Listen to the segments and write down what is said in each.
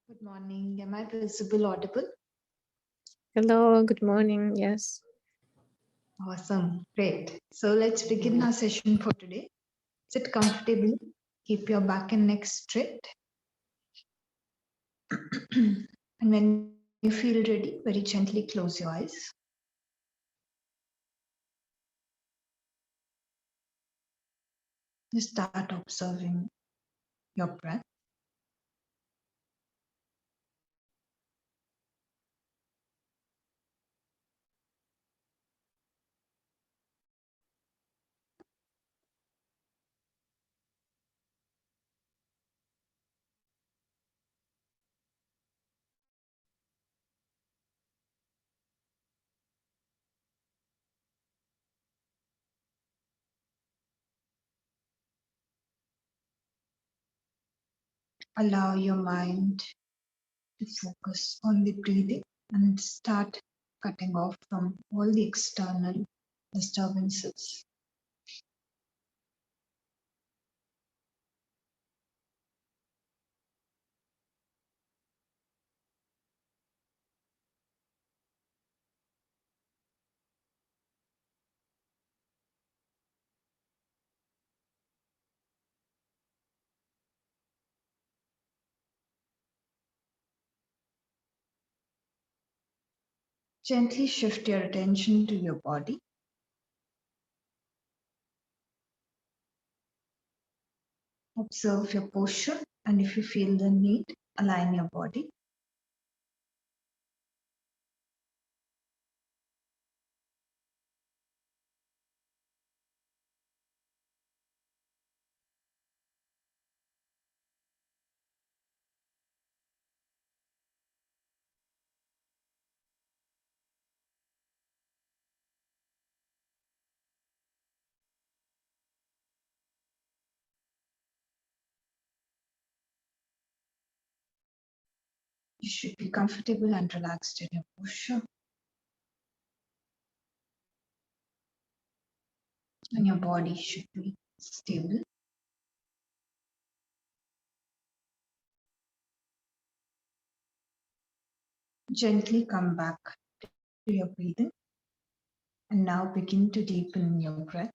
Good morning. Am I visible, audible? Hello, good morning. Yes. Awesome. Great. So let's begin our session for today. Sit comfortably. Keep your back and neck straight. And when you feel ready, very gently close your eyes. Just start observing your breath. Allow your mind to focus on the breathing and start cutting off from all the external disturbances. Gently shift your attention to your body. Observe your posture, and if you feel the need, align your body. You should be comfortable and relaxed in your posture, and your body should be stable. Gently come back to your breathing, and now begin to deepen your breath.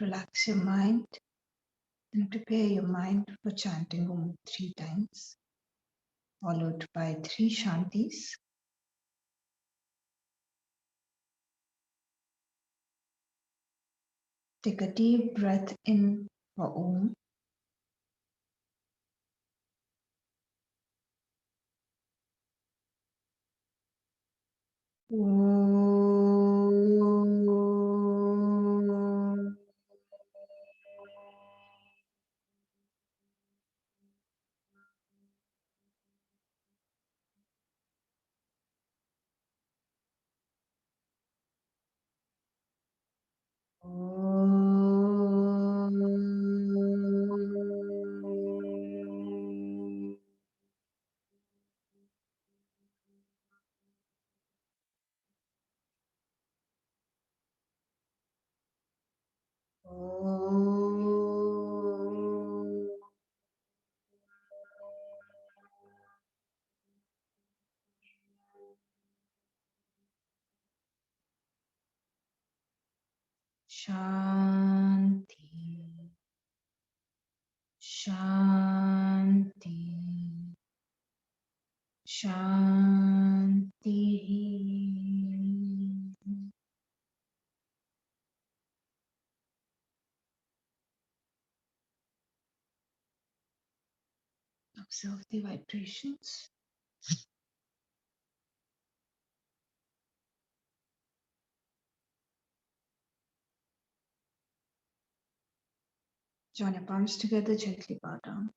Relax your mind and prepare your mind for chanting Om 3 times, followed by 3 Shantis. Take a deep breath in for Om. Shanti, Shanti, Shanti. Observe the vibrations. Join your palms together, gently bow down.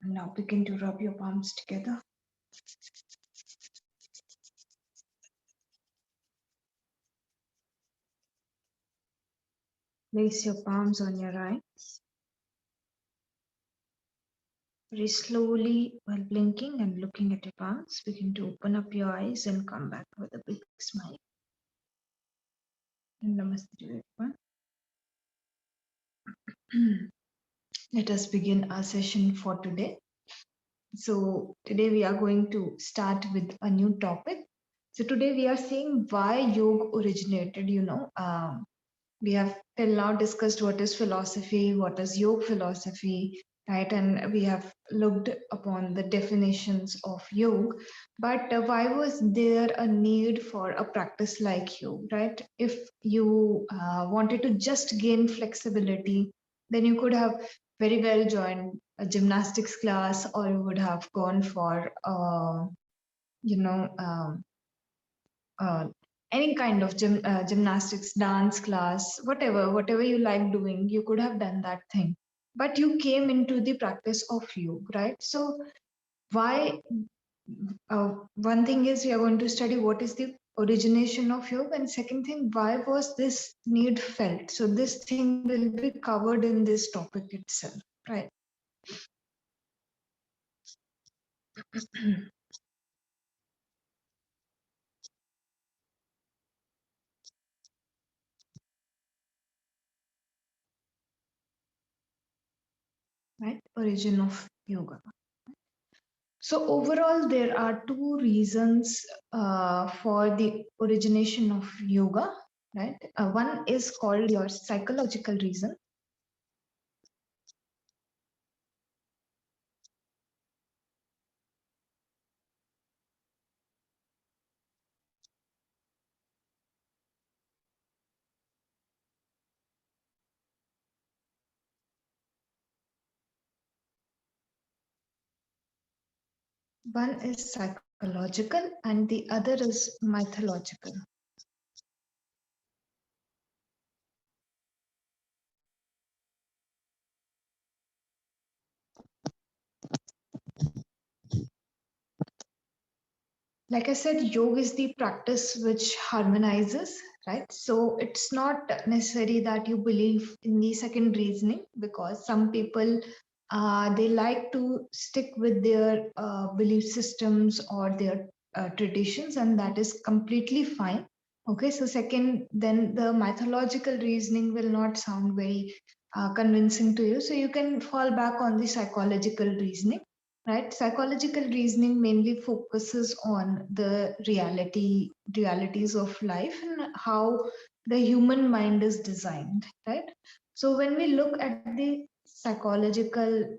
And now begin to rub your palms together. Place your palms on your eyes. Very slowly, while blinking and looking at your palms, begin to open up your eyes and come back with a big smile. And namaste to everyone. Let us begin our session for today. So today we are going to start with a new topic. So today we are seeing why yoga originated. We have till now discussed what is philosophy, what is yoga philosophy, right? And we have looked upon the definitions of yoga. But why was there a need for a practice like yoga, right? If you wanted to just gain flexibility, then you could have very well joined a gymnastics class, or you would have gone for, you know, uh, any kind of gymnastics, dance class, whatever you like doing, you could have done that thing. But you came into the practice of yoga, right? So why? One thing is we are going to study what is the origination of yoga, and second thing, why was this need felt? So this thing will be covered in this topic itself, right? Right? Origin of yoga. So overall, there are two reasons for the origination of yoga, right? One is called your psychological reason. One is psychological and the other is mythological. Like I said, yoga is the practice which harmonizes, right? So it's not necessary that you believe in the second reasoning, because some people they like to stick with their belief systems or their traditions, and that is completely fine. Okay, so second, then the mythological reasoning will not sound very convincing to you, so you can fall back on the psychological reasoning, right? Psychological reasoning mainly focuses on the realities of life and how the human mind is designed, right? So when we look at the psychological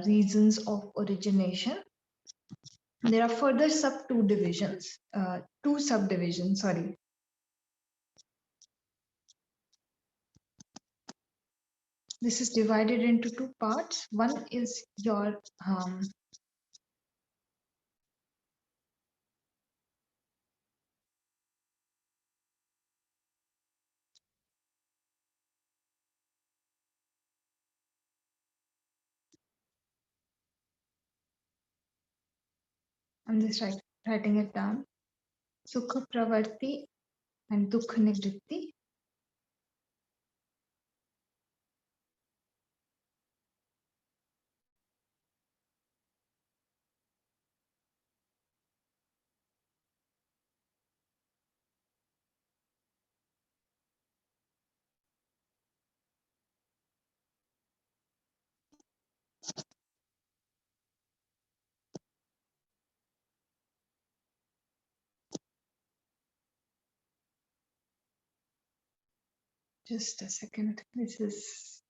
reasons of origination, there are further two subdivisions, sorry. This is divided into two parts. One is your I'm just writing it down. Sukha pravarti and dukha nivritti. Just a second. This is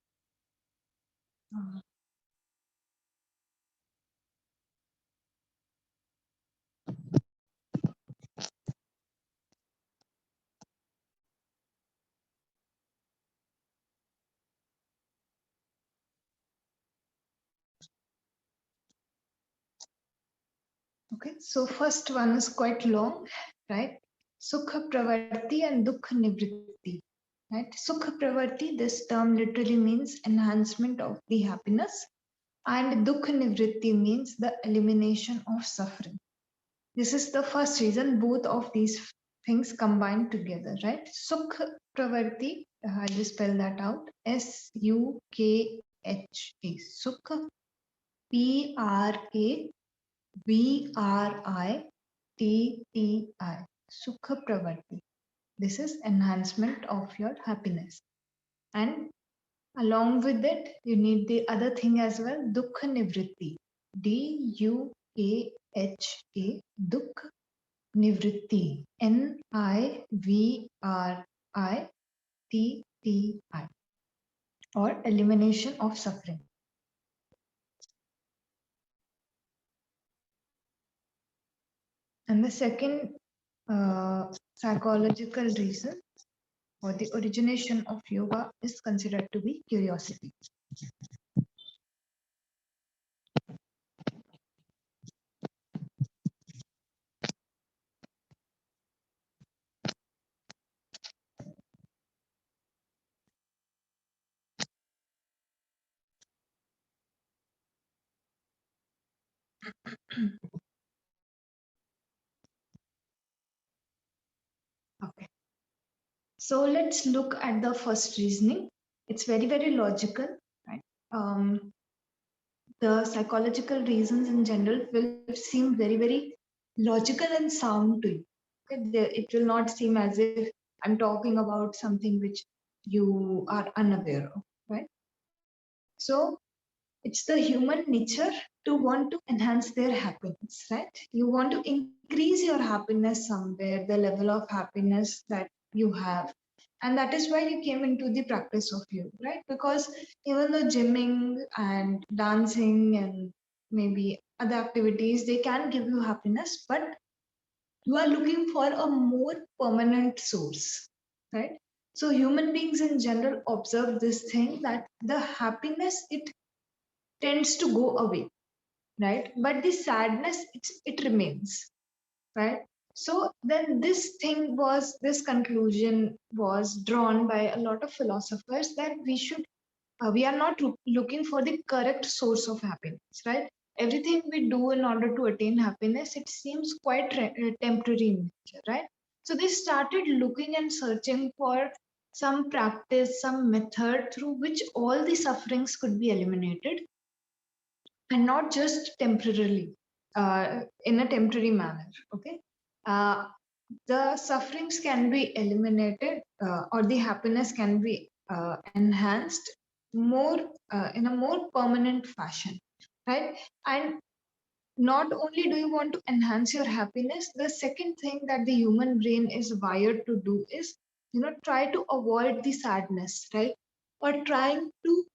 okay. So first one is quite long, right? Sukha pravarti and dukha nivritti. right? Sukha pravarti, this term literally means enhancement of the happiness, and dukha nivritti means the elimination of suffering. This is the first reason, both of these things combined together, right? Sukha pravarti, I'll just spell that out. Sukha, Pravritti. Sukha pravarti. This is enhancement of your happiness. And along with it, you need the other thing as well, dukha nivritti. Dukha, dukha nivritti. Nivritti, or elimination of suffering. And the second psychological reason for the origination of yoga is considered to be curiosity. Okay. So let's look at the first reasoning. It's very, very logical, right? The psychological reasons in general will seem very, very logical and sound to you. Okay? It will not seem as if I'm talking about something which you are unaware of, right? So it's the human nature to want to enhance their happiness, right? You want to increase your happiness somewhere, the level of happiness that you have. And that is why you came into the practice of yoga, right? Because even though gymming and dancing and maybe other activities, they can give you happiness, but you are looking for a more permanent source, right? So human beings in general observe this thing that the happiness, it tends to go away, right? But the sadness, it remains, right? So then this conclusion was drawn by a lot of philosophers that we are not looking for the correct source of happiness, right? Everything we do in order to attain happiness, it seems quite temporary in nature, right? So they started looking and searching for some practice, some method through which all the sufferings could be eliminated, and not just temporarily, in a temporary manner. Okay. uh, the sufferings can be eliminated, or the happiness can be enhanced more, in a more permanent fashion, right? And not only do you want to enhance your happiness, the second thing that the human brain is wired to do is, try to avoid the sadness, right? Or trying to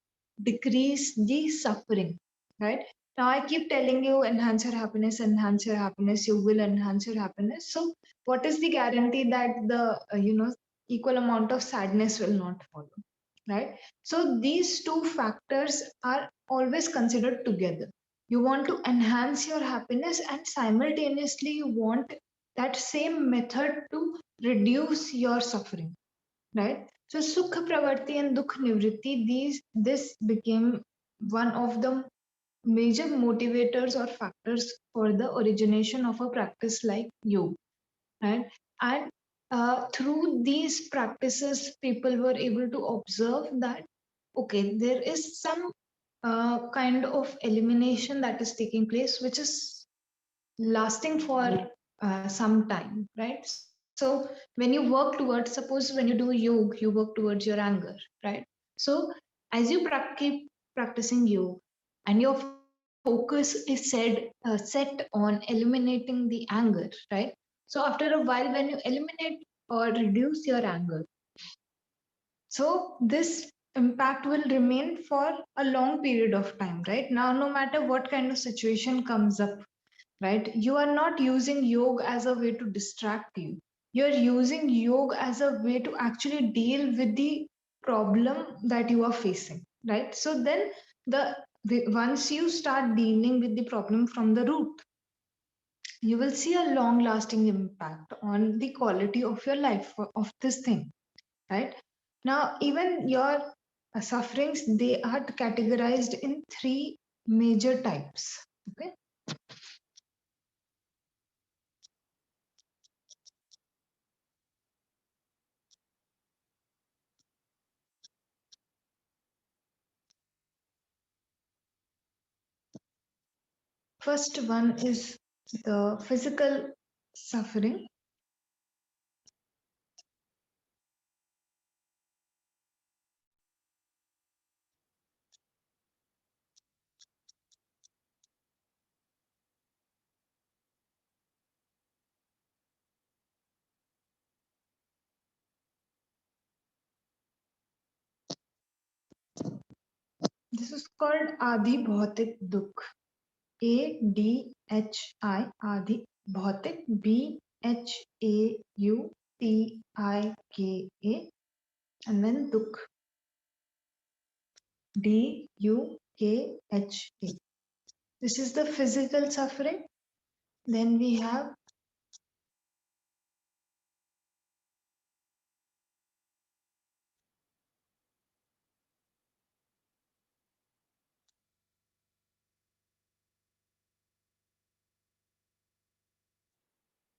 decrease the suffering, right? Now I keep telling you, enhance your happiness, you will enhance your happiness. So what is the guarantee that the equal amount of sadness will not follow, right? So these two factors are always considered together. You want to enhance your happiness, and simultaneously you want that same method to reduce your suffering, right? So sukha pravarti and dukh nivritti, this became one of the major motivators or factors for the origination of a practice like yoga, right? And through these practices, people were able to observe that, okay, there is some kind of elimination that is taking place, which is lasting for some time, right? So when you work towards, suppose when you do yoga, you work towards your anger, right? So as you keep practicing yoga, and your focus is set on eliminating the anger, right? So after a while, when you eliminate or reduce your anger, so this impact will remain for a long period of time, right? Now, no matter what kind of situation comes up, right? You are not using yoga as a way to distract you. You're using yoga as a way to actually deal with the problem that you are facing, right? So then once you start dealing with the problem from the root, you will see a long lasting impact on the quality of your life of this thing, right? Now, even your sufferings, they are categorized in three major types. Okay. First one is the physical suffering. This is called Adi Bhautik Dukh. ADHI, Adi Bhautik, BHAUTIKA, and then Dukh, DUKHA. This is the physical suffering. Then we have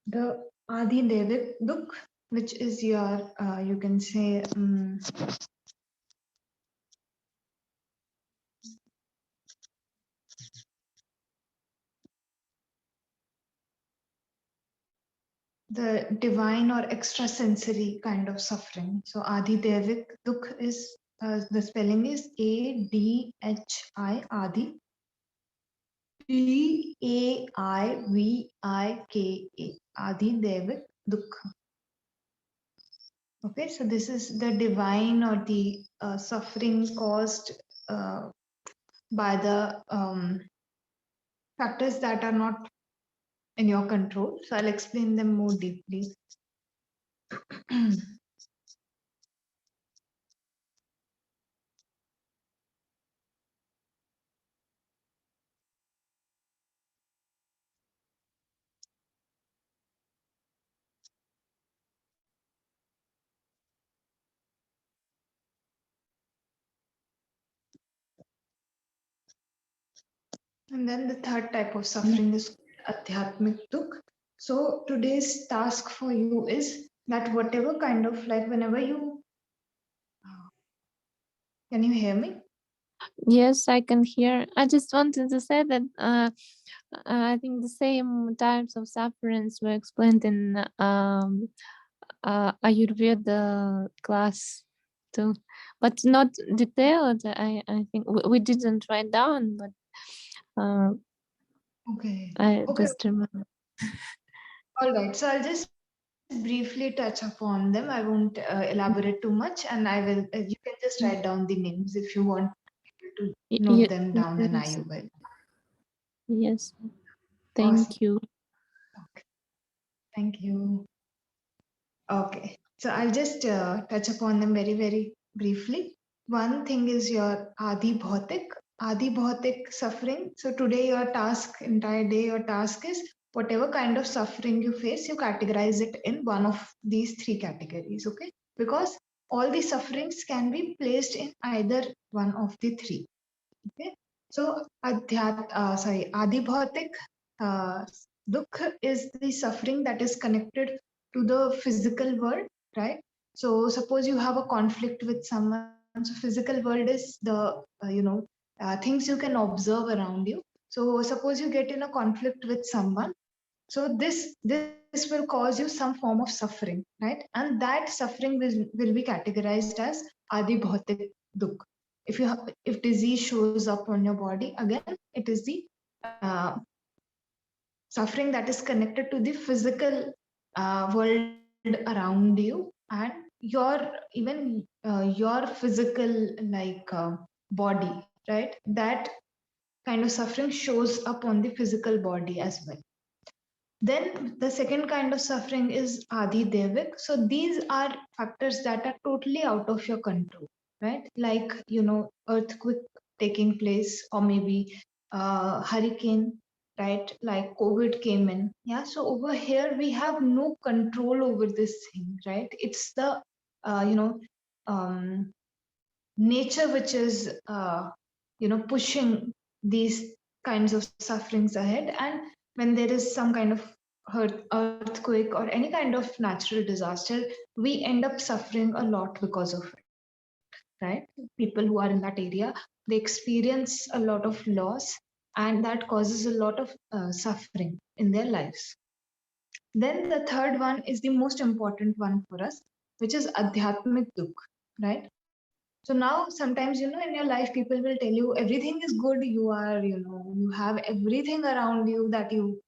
the Adi Devik Dukh, which is your, you can say, the divine or extrasensory kind of suffering. So Adi Devik Dukh is, the spelling is ADHI, Adi, DAIVIKA, Adi Devik Dukh. Okay, so this is the divine or the suffering caused by the factors that are not in your control. So I'll explain them more deeply. And then the third type of suffering is Adhyatmik Dukh. So today's task for you is that whatever kind of, like, whenever you, can you hear me? Yes, I can hear. I just wanted to say that I think the same types of sufferings were explained in Ayurveda class too, but not detailed. I think we didn't write down, but Okay. I Okay. just remember. All right. So I'll just briefly touch upon them. I won't elaborate too much, and I will. You can just write down the names if you want to note them down, and I Yes, will. yes. Awesome. Thank you. Okay. Thank you. Okay. So I'll just touch upon them very, very briefly. One thing is your Adi Bhautik. Adi Bhautik suffering. So today your task, entire day, your task is whatever kind of suffering you face, you categorize it in one of these three categories. Okay. Because all the sufferings can be placed in either one of the three. Okay. So Adi Bhautik uh, Dukh is the suffering that is connected to the physical world, right? So suppose you have a conflict with someone. So physical world is the things you can observe around you. So suppose you get in a conflict with someone. So this will cause you some form of suffering, right? And that suffering will be categorized as Adi Bhautik Dukh. If disease shows up on your body, again, it is the suffering that is connected to the physical world around you, and your even your physical, like, body, right? That kind of suffering shows up on the physical body as well. Then the second kind of suffering is Adi Devik. So these are factors that are totally out of your control, right? Like, earthquake taking place, or maybe hurricane, right? Like COVID came in. Yeah. So over here, we have no control over this thing, right? It's the, uh, you know, nature which is pushing these kinds of sufferings ahead. And when there is some kind of earthquake or any kind of natural disaster, we end up suffering a lot because of it, right? People who are in that area, they experience a lot of loss, and that causes a lot of suffering in their lives. Then the third one is the most important one for us, which is adhyatmic dukh, right? So now sometimes, in your life, people will tell you everything is good. You have everything around you that you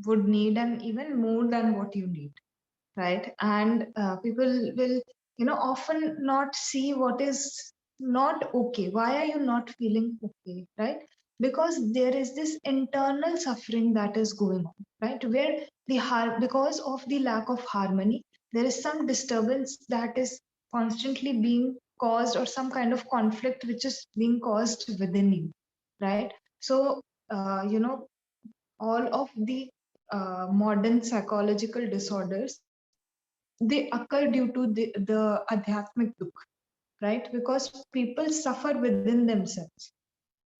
would need, and even more than what you need, right? And people will, often not see what is not okay. Why are you not feeling okay, right? Because there is this internal suffering that is going on, right? Where because of the lack of harmony, there is some disturbance that is constantly being caused, or some kind of conflict which is being caused within you, right? So, all of the modern psychological disorders, they occur due to the adhyatmic dukh, right? Because people suffer within themselves,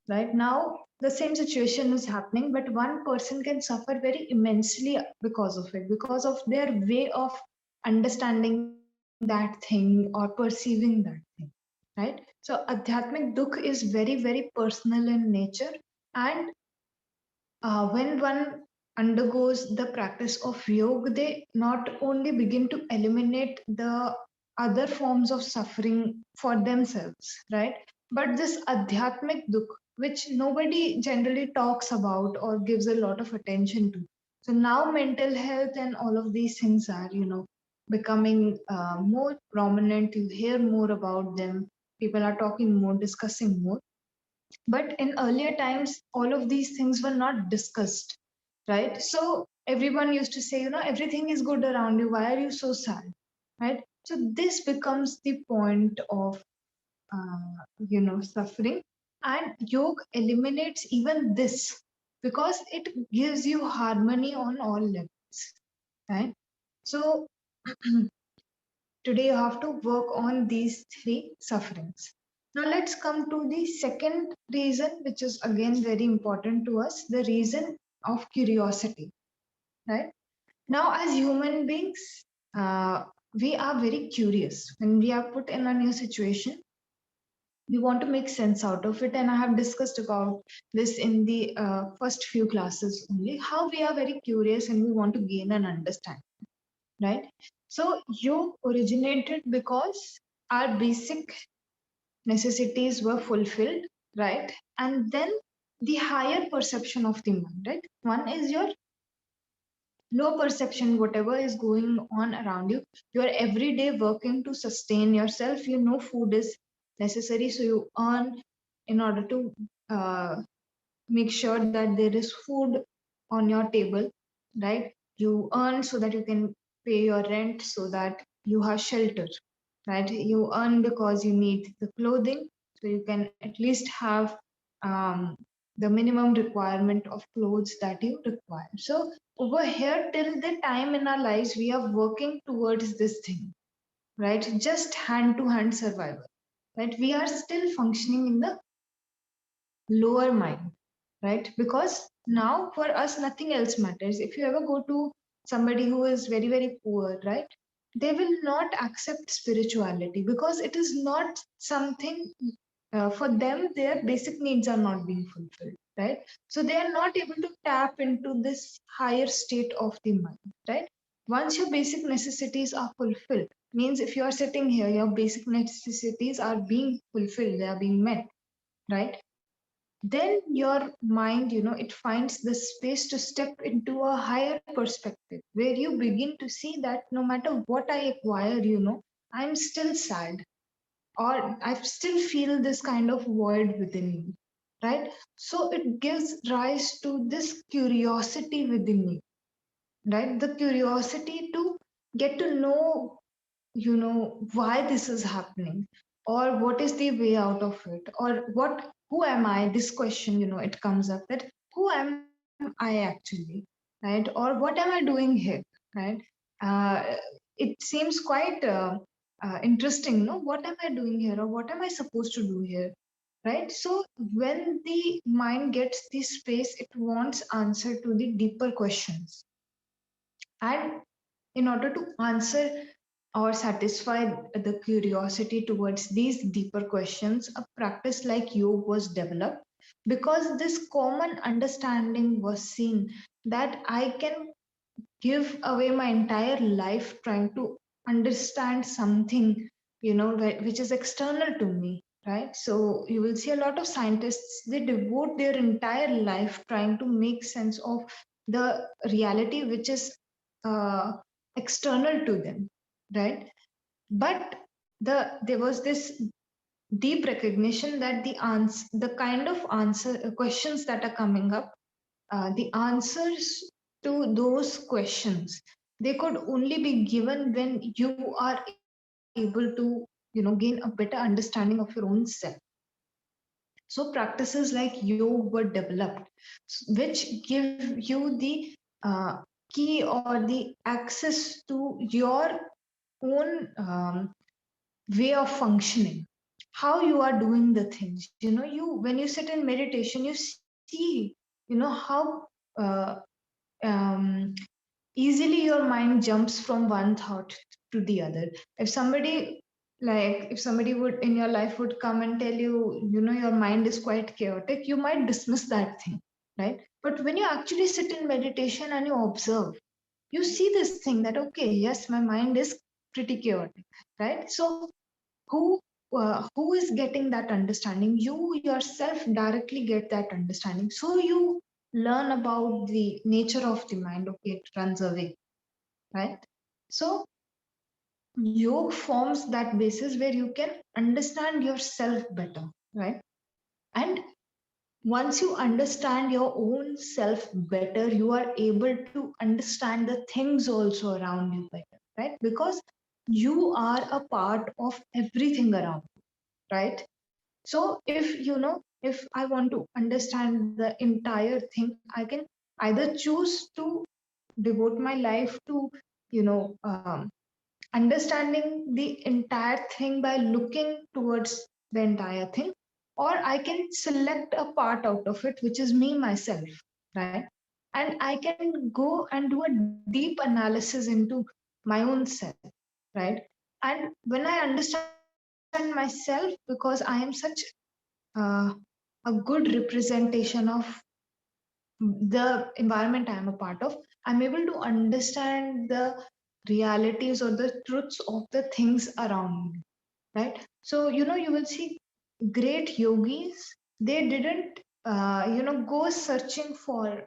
right? Now, the same situation is happening, but one person can suffer very immensely because of it, because of their way of understanding that thing or perceiving that thing, right? So, adhyatmic dukh is very, very personal in nature. And when one undergoes the practice of yoga, they not only begin to eliminate the other forms of suffering for themselves, right? But this adhyatmic dukh, which nobody generally talks about or gives a lot of attention to. So now mental health and all of these things are, becoming more prominent. You hear more about them. People are talking more, discussing more. But in earlier times, all of these things were not discussed, right? So everyone used to say, everything is good around you. Why are you so sad, right? So this becomes the point of, suffering. And yoga eliminates even this, because it gives you harmony on all levels, right? So today you have to work on these three sufferings. Now let's come to the second reason, which is again very important to us, the reason of curiosity, right? Now, as human beings, we are very curious. When we are put in a new situation, we want to make sense out of it. And I have discussed about this in the first few classes only, how we are very curious and we want to gain an understanding, right? So yoga originated because our basic necessities were fulfilled, right? And then the higher perception of the mind, right? One is your low perception, whatever is going on around you. You are every day working to sustain yourself. You know food is necessary, so you earn in order to make sure that there is food on your table, right? You earn so that you can pay your rent, so that you have shelter, right? You earn because you need the clothing, so you can at least have um, the minimum requirement of clothes that you require. So over here, till the time in our lives, we are working towards this thing, right? Just hand to hand survival, right? We are still functioning in the lower mind, right? Because now for us, nothing else matters. If you ever go to somebody who is very, very poor, right? They will not accept spirituality because it is not something for them, their basic needs are not being fulfilled, right? So they are not able to tap into this higher state of the mind, right? Once your basic necessities are fulfilled, means if you are sitting here, your basic necessities are being fulfilled, they are being met, right? Then your mind, it finds the space to step into a higher perspective where you begin to see that no matter what I acquire, I'm still sad, or I still feel this kind of void within me, right? So it gives rise to this curiosity within me, right? The curiosity to get to know, why this is happening, or what is the way out of it, or who am I? This question, it comes up, that who am I actually, right? Or what am I doing here, right? uh, it seems quite interesting, no? What am I doing here, or what am I supposed to do here, right? So when the mind gets the space, it wants answer to the deeper questions. And in order to answer or satisfy the curiosity towards these deeper questions, a practice like yoga was developed, because this common understanding was seen that I can give away my entire life trying to understand something, which is external to me, right? So you will see a lot of scientists, they devote their entire life trying to make sense of the reality which is uh, external to them, right? But there was this deep recognition that the kind of answer questions that are coming up, the answers to those questions, they could only be given when you are able to gain a better understanding of your own self. So practices like yoga were developed, which give you the key or the access to your own way of functioning, how you are doing the things. You when you sit in meditation, you see how uh, um, easily your mind jumps from one thought to the other. If somebody, if somebody would in your life would come and tell you, your mind is quite chaotic, you might dismiss that thing, right? But when you actually sit in meditation and you observe, you see this thing that, okay, yes, my mind is pretty chaotic, right? So who who is getting that understanding? You yourself directly get that understanding, so you learn about the nature of the mind. Okay, it runs away, right? So yoga forms that basis where you can understand yourself better, right? And once you understand your own self better, you are able to understand the things also around you better, right? Because you are a part of everything around, right? So if I want to understand the entire thing, I can either choose to devote my life to you know um, understanding the entire thing by looking towards the entire thing, or I can select a part out of it, which is me myself, right? And I can go and do a deep analysis into my own self, right? And when I understand myself, because I am such uh, a good representation of the environment I am a part of, I'm able to understand the realities or the truths of the things around me, right? So, you will see great yogis, they didn't, go searching for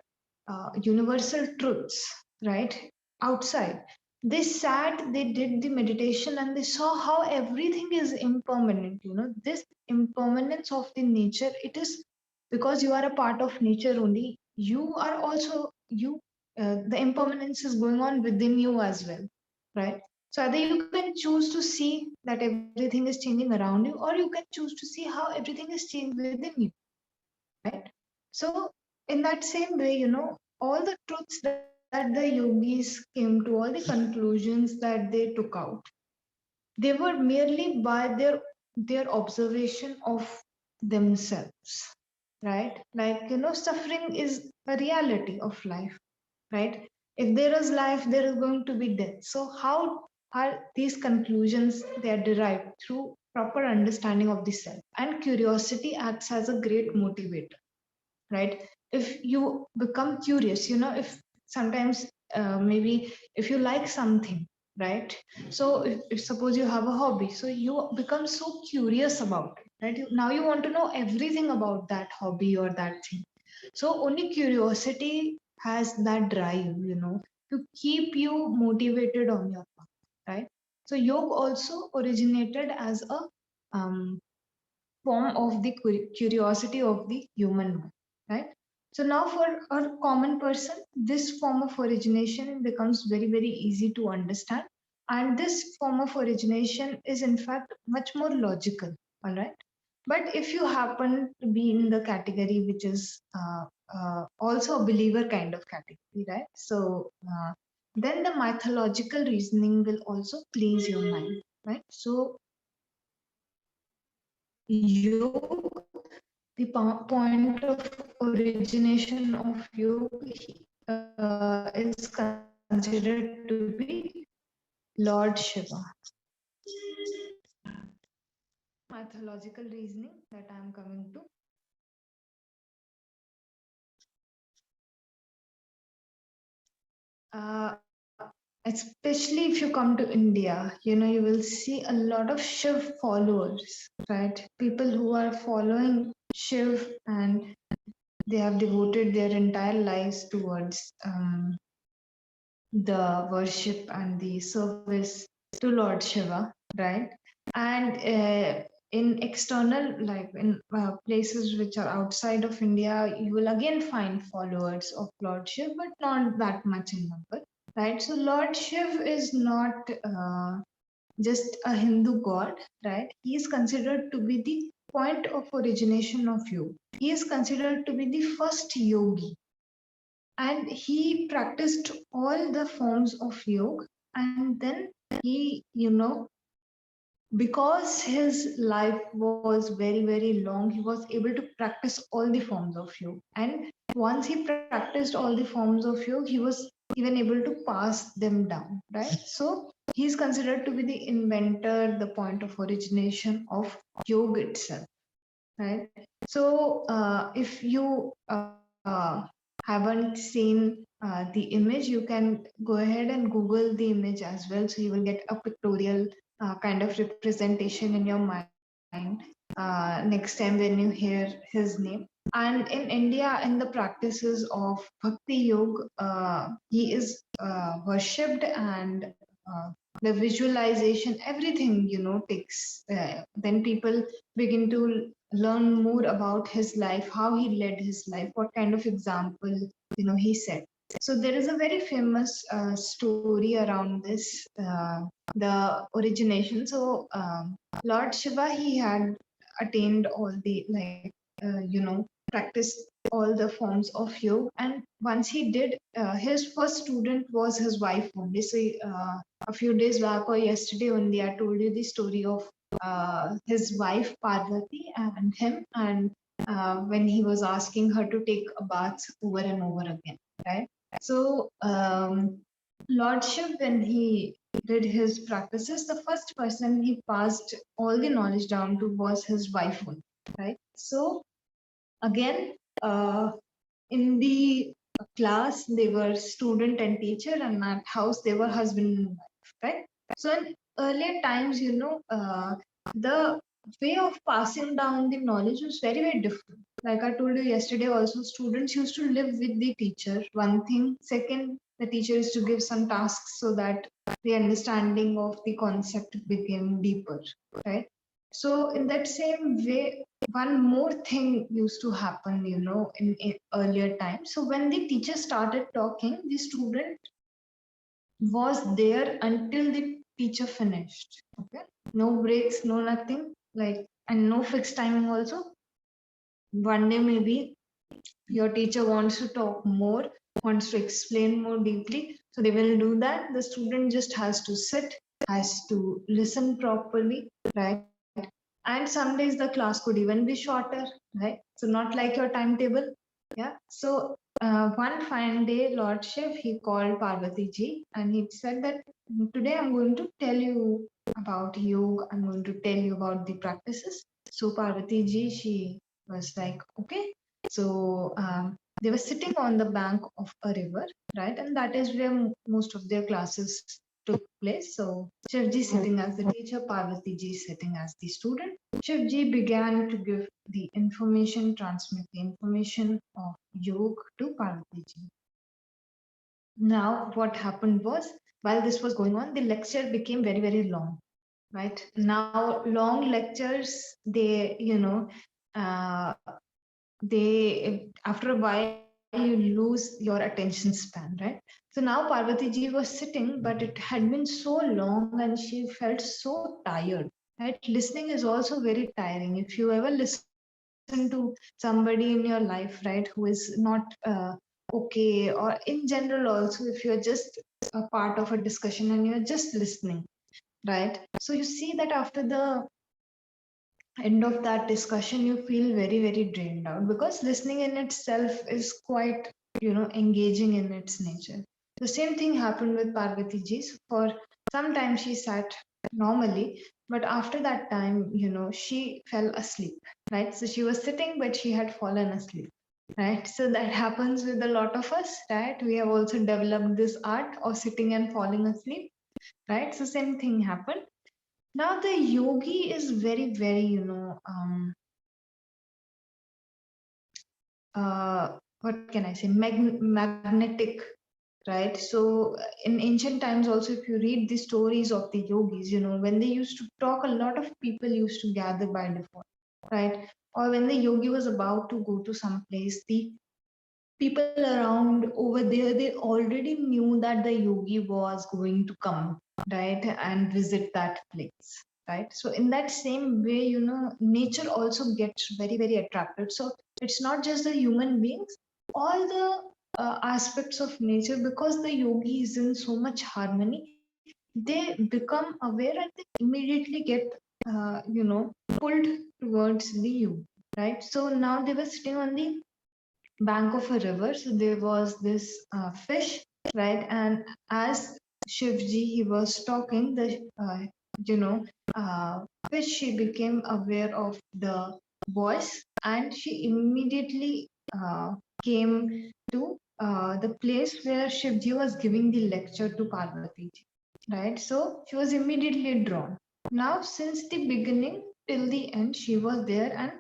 universal truths, right? Outside. They sat, they did the meditation, and they saw how everything is impermanent. This impermanence of the nature, it is because you are a part of nature only. You are also, the impermanence is going on within you as well, right? So either you can choose to see that everything is changing around you, or you can choose to see how everything is changed within you, right? So in that same way, all the truths that the yogis came to, all the conclusions that they took out, they were merely by their observation of themselves, right? Like, suffering is a reality of life, right? If there is life, there is going to be death. So how are these conclusions? They are derived through proper understanding of the self, and curiosity acts as a great motivator, right? If you become curious, if sometimes maybe if you like something, right? So if suppose you have a hobby, so you become so curious about it, right? Now you want to know everything about that hobby or that thing. So only curiosity has that drive, to keep you motivated on your path, right? So yoga also originated as a um, form of the curiosity of the human mind, right? So now for a common person, this form of origination becomes very, very easy to understand. And this form of origination is in fact much more logical, all right? But if you happen to be in the category which is also a believer kind of category, right? So then the mythological reasoning will also please your mind. right? So yoga, the point of origination of yoga is considered to be Lord Shiva. Mythological reasoning that I am coming to. Especially if you come to India, you will see a lot of Shiv followers, right? People who are following Shiv and they have devoted their entire lives towards the worship and the service to Lord Shiva, right? And in external, like in places which are outside of India, you will again find followers of Lord Shiva, but not that much in number, right? So Lord Shiv is not just a Hindu god, right? He is considered to be the point of origination of yoga. He is considered to be the first yogi, and he practiced all the forms of yoga. And then he, because his life was very, very long, he was able to practice all the forms of yoga. And once he practiced all the forms of yoga, he was even able to pass them down, right? So he's considered to be the inventor, the point of origination of yoga itself, right? So if you haven't seen the image, you can go ahead and Google the image as well. So you will get a pictorial kind of representation in your mind next time when you hear his name. And in India, in the practices of Bhakti Yoga, he is worshipped, and the visualization, everything, takes, then people begin to learn more about his life, how he led his life, what kind of example, he set. So there is a very famous story around this, the origination. So Lord Shiva, he had attained all the, like, practiced all the forms of yoga. And once he did, his first student was his wife only. So a few days back or yesterday only, I told you the story of his wife Parvati and him, and when he was asking her to take a bath over and over again, right? So Lord Shiv, when he did his practices, the first person he passed all the knowledge down to was his wife only, right? So again, in the class, they were student and teacher, and at house they were husband and wife, right? So in earlier times, the way of passing down the knowledge was very, very different. Like I told you yesterday, also students used to live with the teacher. One thing. Second, the teacher is to give some tasks so that the understanding of the concept became deeper, right? So in that same way, one more thing used to happen, in earlier times. So when the teacher started talking, the student was there until the teacher finished. Okay, no breaks, no nothing, like, and no fixed timing also. One day maybe your teacher wants to talk more, wants to explain more deeply, so they will do that. The student just has to sit, has to listen properly, right? And some days the class could even be shorter, right? So not like your timetable. Yeah. So one fine day, Lord Shiv, he called Parvati ji and he said that today I'm going to tell you about yoga. I'm going to tell you about the practices. So Parvati ji, she was like, okay. So they were sitting on the bank of a river, right? And that is where most of their classes took place. So Shivji sitting as the teacher, Parvati ji sitting as the student. Shivji began to give the information, transmit the information of yoga to Parvati ji. Now, what happened was, while this was going on, the lecture became very, very long, right? Now, long lectures, they, uh, they, after a while, you lose your attention span, right? So now Parvati ji was sitting, but it had been so long and she felt so tired, right? Listening is also very tiring. If you ever listen to somebody in your life, right, who is not okay, or in general also, if you're just a part of a discussion and you're just listening, right? So you see that after the end of that discussion, you feel very, very drained out because listening in itself is quite, engaging in its nature. The same thing happened with Parvati ji. For some time, she sat normally, but after that time, she fell asleep, right? So she was sitting, but she had fallen asleep, right? So that happens with a lot of us, right? We have also developed this art of sitting and falling asleep, right? So same thing happened. Now the yogi is very, very, what can I say, magnetic, right? So in ancient times, also, if you read the stories of the yogis, when they used to talk, a lot of people used to gather by default, right? Or when the yogi was about to go to some place, the people around over there, they already knew that the yogi was going to come, right, and visit that place, right? So in that same way, nature also gets very, very attracted. So it's not just the human beings, all the aspects of nature, because the yogi is in so much harmony, they become aware and they immediately get pulled towards the yogi, right? So now they were sitting on the bank of a river. So there was this fish, right? And as Shivji he was talking, the you know fish, she became aware of the voice, and she immediately came to the place where Shivji was giving the lecture to Parvati, right? So she was immediately drawn. Now, since the beginning till the end, she was there and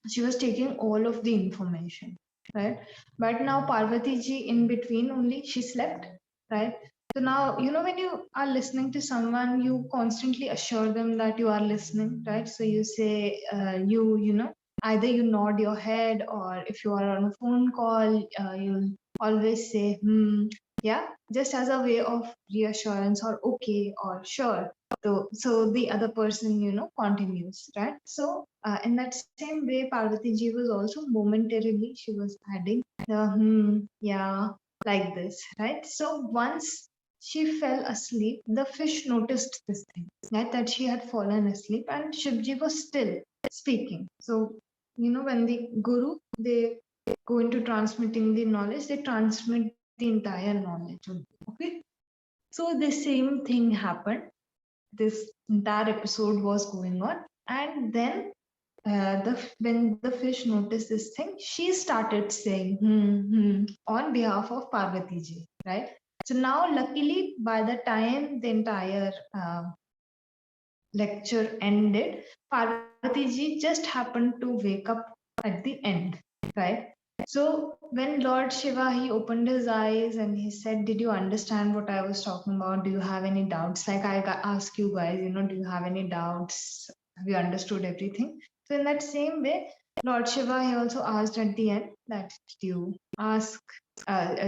she was taking all of the information, right? But now Parvati ji, in between only she slept, right? So now, when you are listening to someone, you constantly assure them that you are listening, right? So you say, either you nod your head, or if you are on a phone call, you'll always say yeah, just as a way of reassurance, or okay, or sure. So the other person, continues, right? So in that same way, Parvati ji was also momentarily, she was adding the yeah, like this, right? So once she fell asleep, the fish noticed this thing, right? That she had fallen asleep and Shivji was still speaking. So, when the guru, they go into transmitting the knowledge, they transmit the entire knowledge. Okay. So the same thing happened. This entire episode was going on, and then when the fish noticed this thing, she started saying on behalf of Parvati ji, right? So now, luckily, by the time the entire lecture ended, Parvati ji just happened to wake up at the end, right? So when Lord Shiva, he opened his eyes and he said, "Did you understand what I was talking about? Do you have any doubts?" Like I ask you guys, do you have any doubts? Have you understood everything? So in that same way, Lord Shiva, he also asked at the end that, did you ask,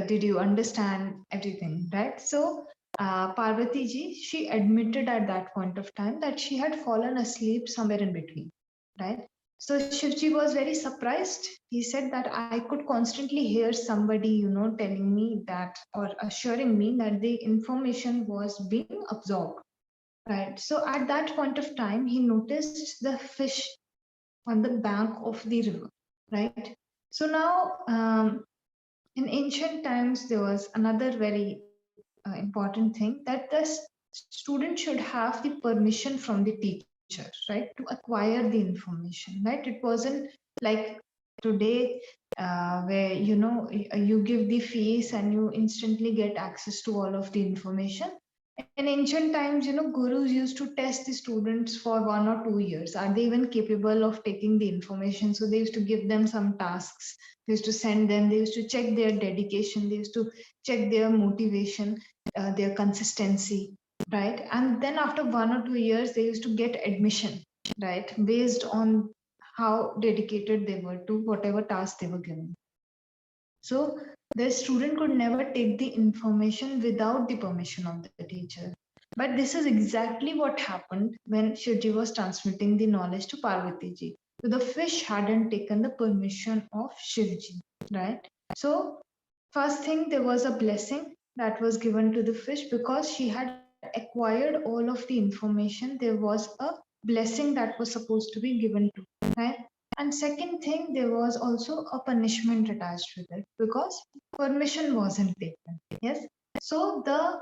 did you understand everything, right? So Parvati ji, she admitted at that point of time that she had fallen asleep somewhere in between, right? So Shivji was very surprised. He said that I could constantly hear somebody, telling me that, or assuring me that the information was being absorbed, right? So at that point of time, he noticed the fish on the bank of the river, right? So now, in ancient times, there was another very important thing, that the student should have the permission from the teacher, right, to acquire the information, right? It wasn't like today, where you give the fees and you instantly get access to all of the information. In ancient times, gurus used to test the students for 1 or 2 years. Are they even capable of taking the information? So they used to give them some tasks. They used to send them. They used to check their dedication. They used to check their motivation, their consistency, right? And then after 1 or 2 years, they used to get admission, right, based on how dedicated they were to whatever task they were given. So the student could never take the information without the permission of the teacher. But this is exactly what happened when Shivji was transmitting the knowledge to Parvati ji. So the fish hadn't taken the permission of Shivji, right? So first thing, there was a blessing that was given to the fish because she had acquired all of the information, there was a blessing that was supposed to be given to, right? And second thing, there was also a punishment attached with it because permission wasn't taken. Yes. So the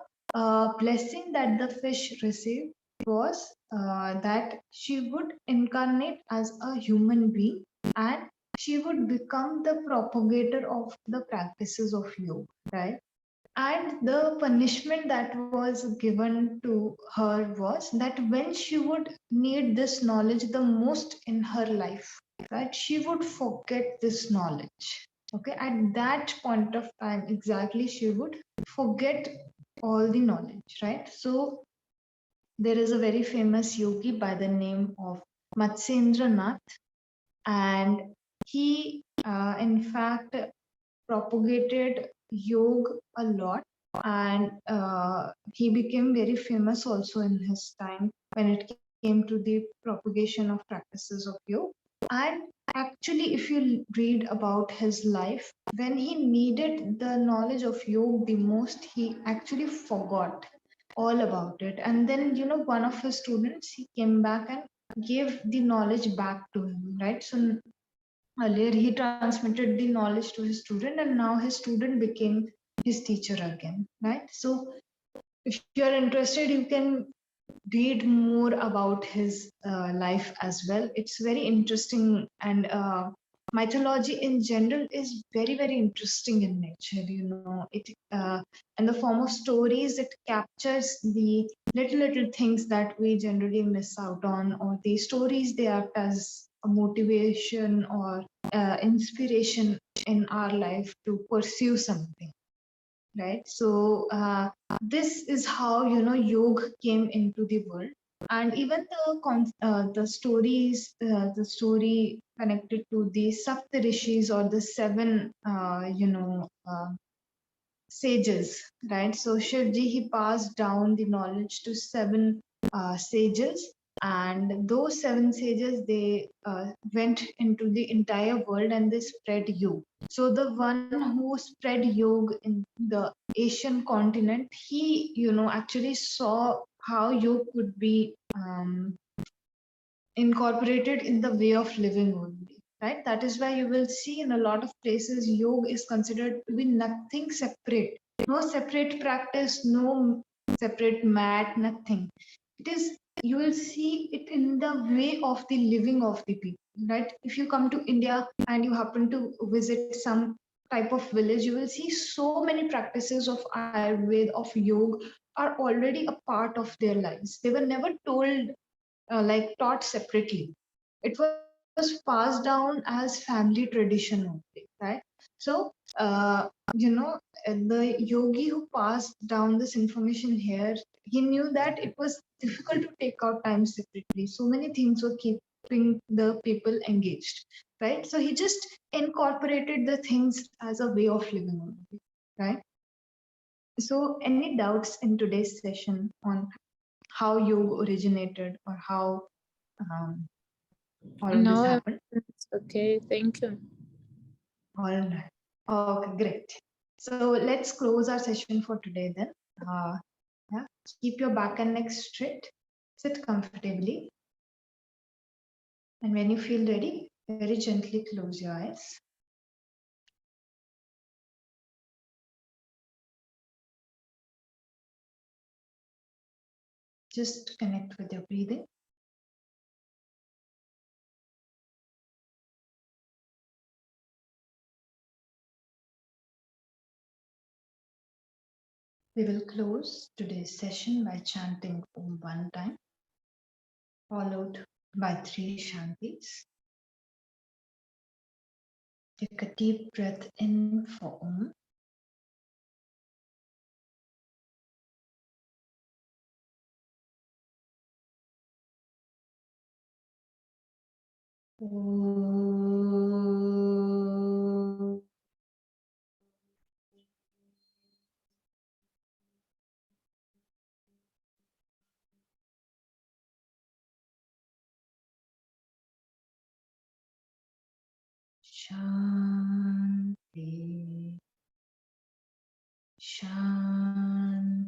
blessing that the fish received was that she would incarnate as a human being and she would become the propagator of the practices of yoga, right? And the punishment that was given to her was that when she would need this knowledge the most in her life, right, she would forget this knowledge. Okay, at that point of time, exactly, she would forget all the knowledge, right? So there is a very famous yogi by the name of Matsyendranath, and he, in fact, propagated yoga a lot, and he became very famous also in his time when it came to the propagation of practices of yoga. And actually, if you read about his life, when he needed the knowledge of yoga the most, he actually forgot all about it. And then, one of his students, he came back and gave the knowledge back to him, right? So earlier, he transmitted the knowledge to his student, and now his student became his teacher again, right? So, if you're interested, you can read more about his life as well. It's very interesting, and mythology in general is very, very interesting in nature. It in the form of stories, it captures the little things that we generally miss out on, or the stories they act as a motivation or inspiration in our life to pursue something, right? So this is how yoga came into the world, and even the stories, the story connected to the Saptarishis or the seven sages, right? So Shivji, he passed down the knowledge to seven sages, and those seven sages, they went into the entire world and they spread yoga. So the one who spread yoga in the Asian continent, he actually saw how yoga could be incorporated in the way of living only, right? That is why you will see in a lot of places yoga is considered to be nothing separate, no separate practice, no separate mat, nothing. It is, you will see it in the way of the living of the people, right? If you come to India and you happen to visit some type of village, you will see so many practices of Ayurveda, of yoga are already a part of their lives. They were never told like taught separately. It was passed down as family tradition only, right? So, the yogi who passed down this information here, he knew that it was difficult to take out time separately. So many things were keeping the people engaged, right? So he just incorporated the things as a way of living only, right? So, any doubts in today's session on how yoga originated or how um, all of this No, happened? it's okay. Thank you. All right. Okay, great. So let's close our session for today then. Yeah, keep your back and neck straight. Sit comfortably. And when you feel ready, very gently close your eyes. Just connect with your breathing. We will close today's session by chanting Om one time, followed by three Shantis. Take a deep breath in for Om. Om. Shanti, Shanti.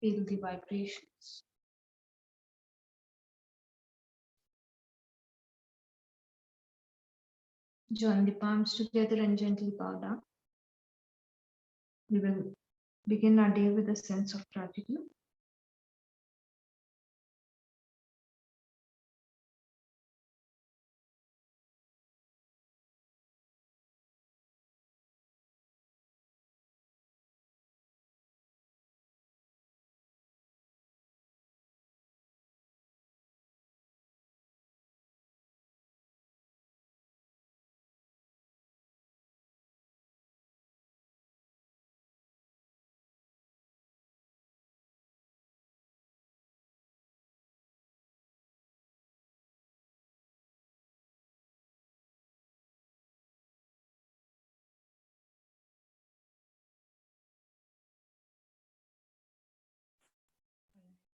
Feel the vibrations. Join the palms together and gently bow down. We will begin our day with a sense of gratitude.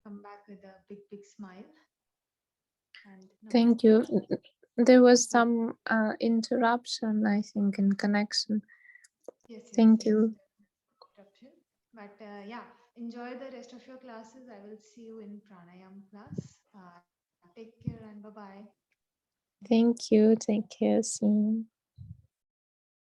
Come back with a big, big smile. And Thank namaste. you. There was some interruption, I think, in connection. Yes, Thank yes. you. Interruption. But yeah, enjoy the rest of your classes. I will see you in pranayam class. Take care and bye bye. Thank you. Take care. See you.